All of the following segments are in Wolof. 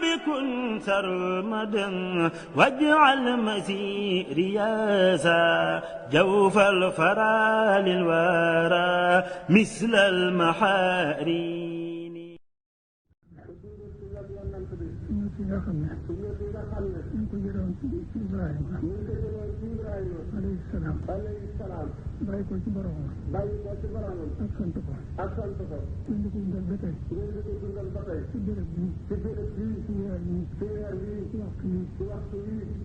بكن سرمدا واجعل مسيري ياسا جوف الفرا للورى مثل المحارين nga xam ne ñu ngi ko jëloon ci Ibrahima alayhi salaam bàyyi ko ci boromam ak sant ko ñu di ko dundal ba tey ci béréb bi ci weer bi ci waxtu wi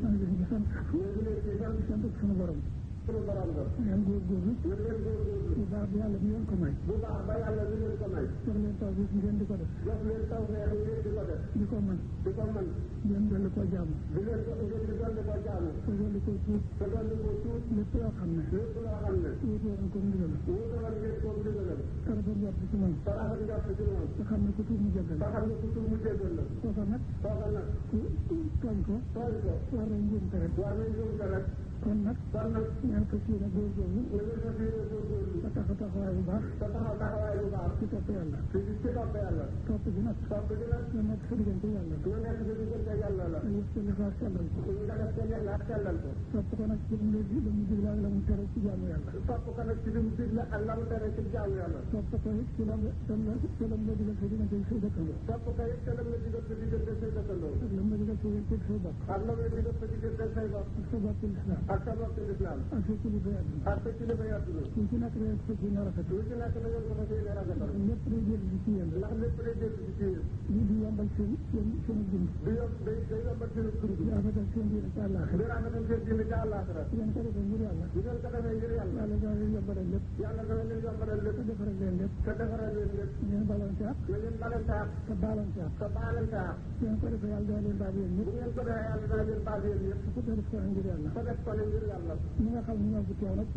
maa ngi leen di sant sunu borom ngeen góorgóorlu bu baax ba yàlla bi ngeen ko may jox leen taw bi ngeen di ko def di ko mën ngeen dolli ko jaamu te dolli ko tuut lépp loo xam ne wuute woon ko ndigal te rafet njort ci moom te xam ne ku tuut mu jéggal kooka nag ku tooñ ko war nañ njuumte rek kon nag ngeen ko siina góorgóorlu ba taxawaay bu baax ci topp yàlla topp gi nag nga nekk sa diggante yàlla nga yëf sa lifaar sellal ko topp ko nag ci la mu digle ak la mu tere ci jaamu yàlla topp ko it ci la mu digal sa diggante say dëkkandoo ak la mu digal sa diggante say bokk ak sa bokk lislaam ak sa kilifa àdduna ñu ci nekk rek sa ci rafet lépp day jël ci yéen lii di yombal seen dund day yombal seen dund di rafetal seen diine ci àllaaxira ngeen ko defee ngir yàlla yàlla dana leen yombalal lépp te defaral leen lépp ngeen balante ak te baalante ak ngeen ko defee yàlla dana leen baal yéen ñëpp ko def ko ngir yàlla ñi nga xam ne ñoo fi teew nag